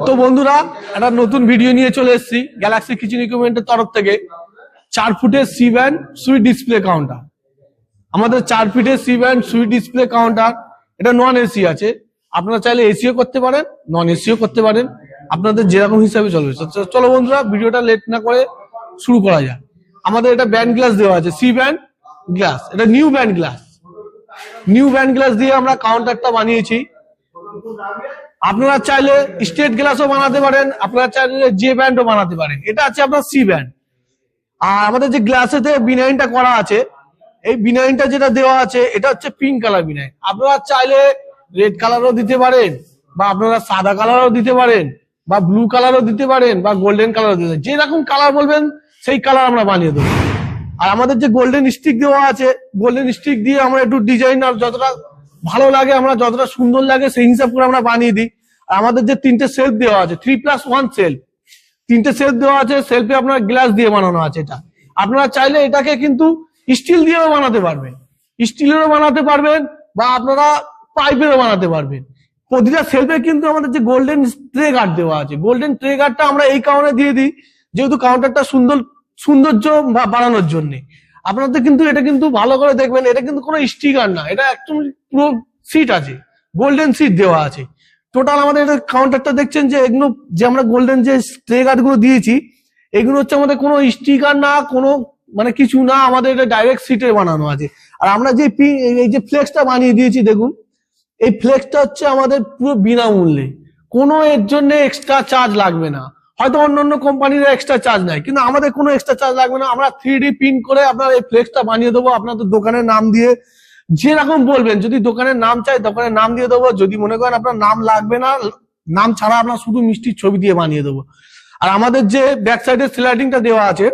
তো বন্ধুরা একটা নতুন ভিডিও নিয়ে চলে এসেছি গ্যালাক্সি কিচেন ইকুইপমেন্টের তরফ থেকে। 4 ফুটের C band sweet display counter, আমাদের 4 ফিটের C band sweet display counter. এটা নন এসি আছে, আপনারা চাইলে এসিও করতে পারেন, নন এসিও করতে পারেন, আপনাদের যেরকম হিসাবে চলবে। চলো বন্ধুরা ভিডিওটা লেট না করে শুরু করা যায়। আমাদের এটা ব্যান্ড গ্লাস দেওয়া আছে, সি ব্যান্ড গ্লাস, এটা new band glass. New band glass দিয়ে আমরা কাউন্টারটা বানিয়েছি। আপনারা চাইলে স্টেট গ্লাসও বানাতে পারেন, আপনারা চাইলে জে ব্যান্ডও বানাতে পারেন। এটা আছে আপনার সি ব্যান্ড। আর আমাদের যে গ্লাসেতে বিনাইনটা করা আছে, এই বিনাইনটা যেটা দেওয়া আছে এটা হচ্ছে পিঙ্ক কালার বিনাইন। আপনারা চাইলে রেড কালারও দিতে পারেন, বা আপনারা সাদা কালারও দিতে পারেন, বা ব্লু কালারও দিতে পারেন, বা গোল্ডেন কালারও দিতে পারেন। যেরকম কালার বলবেন সেই কালার আমরা বানিয়ে দেবো। আর আমাদের যে গোল্ডেন স্টিক দেওয়া আছে, গোল্ডেন স্টিক দিয়ে আমরা একটু ডিজাইন আর যতটা ভালো লাগে, আমরা যতটা সুন্দর লাগে সেই হিসাব করে আমরা বানিয়ে দিই। আর আমাদের যে 3টে সেলফ দেওয়া আছে, 3+1 সেলফ, 3টে সেলফ দেওয়া আছে। সেলফে আপনার গ্লাস দিয়ে বানানো আছে। এটা আপনারা চাইলে এটাকে কিন্তু স্টিল দিয়েও বানাতে পারবেন, স্টিলেরও বানাতে পারবেন, বা আপনারা পাইপেরও বানাতে পারবেন। প্রতিটা সেলফে কিন্তু আমাদের যে গোল্ডেন ট্রে গার্ড দেওয়া আছে, গোল্ডেন ট্রে গার্ডটা আমরা এই কারণে দিয়ে দিই যেহেতু কাউন্টারটা সৌন্দর্য বাড়ানোর জন্য। আপনাদের কিন্তু এটা কিন্তু ভালো করে দেখবেন, এটা কিন্তু কোনো স্টিকার না, এটা একদম পুরো সিট আছে, গোল্ডেন সিট দেওয়া আছে। টোটাল আমাদের এটা কাউন্টারটা দেখছেন যে এগুলো যে আমরা গোল্ডেন যে ট্রে গার্ড গুলো দিয়েছি, এগুলো হচ্ছে আমাদের কোনো স্টিকার না, কোনো মানে কিছু না, আমাদের এটা ডাইরেক্ট সিটে বানানো আছে। আর আমরা যে এই যে ফ্লেক্সটা বানিয়ে দিয়েছি দেখুন, এই ফ্লেক্সটা হচ্ছে আমাদের পুরো বিনামূল্যে, কোনো এর জন্য এক্সট্রা চার্জ লাগবে না। হয়তো অন্যান্য কোম্পানির এক্সট্রা চার্জ নাই, কিন্তু আমাদের কোনো এক্সট্রা চার্জ লাগবে না। আমরা 3D প্রিন্ট করে আপনার এই ফ্লেক্সটা বানিয়ে দেবো আপনাদের দোকানের নাম দিয়ে, যেরকম বলবেন। যদি দোকানের নাম চাই দোকানের নাম দিয়ে দেবো, যদি মনে করেন আপনার নাম লাগবে না, নাম ছাড়া আপনার শুধু মিষ্টির ছবি দিয়ে বানিয়ে দেবো। আর আমাদের যে ব্যাক সাইডের স্লাইডিংটা দেওয়া আছে,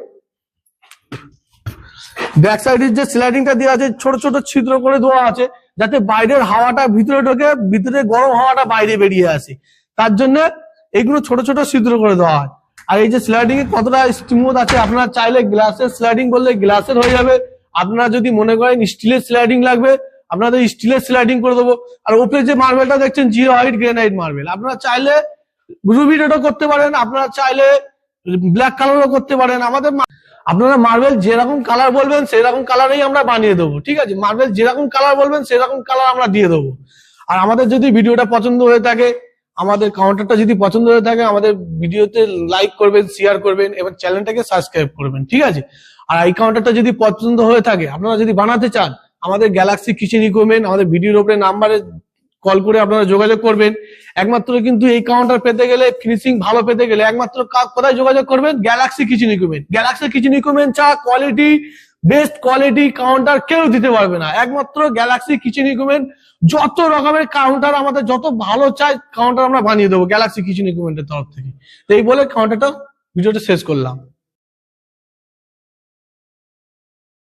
ব্যাক সাইডের যে স্লাইডিংটা দেওয়া আছে ছোট ছোট ছিদ্র করে দেওয়া আছে, যাতে বাইরের হাওয়াটা ভিতরে ঢোকে, ভিতরে গরম হাওয়াটা বাইরে বেরিয়ে আসে। তার জন্য এইগুলো ছোট ছোট ছিদ্র করে দেওয়া হয়। আর এই যে স্লাইডিং এ কতটা স্মুথ আছে, আপনারা চাইলে গ্লাসের স্লাইডিং বললে গ্লাসের হয়ে যাবে। আপনারা যদি মনে করেন স্টিলের স্লাইডিং লাগবে, আপনাদের স্টিলের স্লাইডিং করে দেবো। আর উপরে যে মার্বেলটা দেখছেন 0 হাইট গ্রানাইট মার্বেল, আপনারা চাইলে রুবি রেডও করতে পারেন, আপনারা চাইলে ব্ল্যাক কালারও করতে পারেন। আমাদের আপনারা মার্বেল যেরকম কালার বলবেন সেরকম কালারেই আমরা বানিয়ে দেবো, ঠিক আছে? মার্বেল যেরকম কালার বলবেন সেরকম কালার আমরা দিয়ে দেবো। আর আমাদের যদি ভিডিওটা পছন্দ হয়ে থাকে, আমাদের কাউন্টারটা যদি পছন্দ হয়ে থাকে, আমাদের ভিডিওতে লাইক করবেন, শেয়ার করবেন, এবং চ্যানেলটাকে সাবস্ক্রাইব করবেন, ঠিক আছে? আর এই কাউন্টারটা যদি পছন্দ হয়ে থাকে, আপনারা যদি বানাতে চান, আমাদের গ্যালাক্সি কিচেন ইকুইপমেন্ট, আমাদের ভিডিওর উপরে নাম্বারে কল করে আপনারা যোগাযোগ করবেন। একমাত্র কিন্তু এই কাউন্টার পেতে গেলে, ফিনিশিং ভালো পেতে গেলে একমাত্র কোথায় যোগাযোগ করবেন? Galaxy kitchen equipment. Galaxy kitchen equipment চা কোয়ালিটি, বেস্ট কোয়ালিটি কাউন্টার কেউ দিতে পারবে না, একমাত্র গ্যালাক্সি কিচেন ইকুইপমেন্ট। যত রকমের কাউন্টার আমাদের যত ভালো চাই কাউন্টার আমরা বানিয়ে দেবো গ্যালাক্সি কিচেন ইকুইপমেন্টের তরফ থেকে। তো এই বলে কাউন্টারটা ভিডিওটা শেষ করলাম।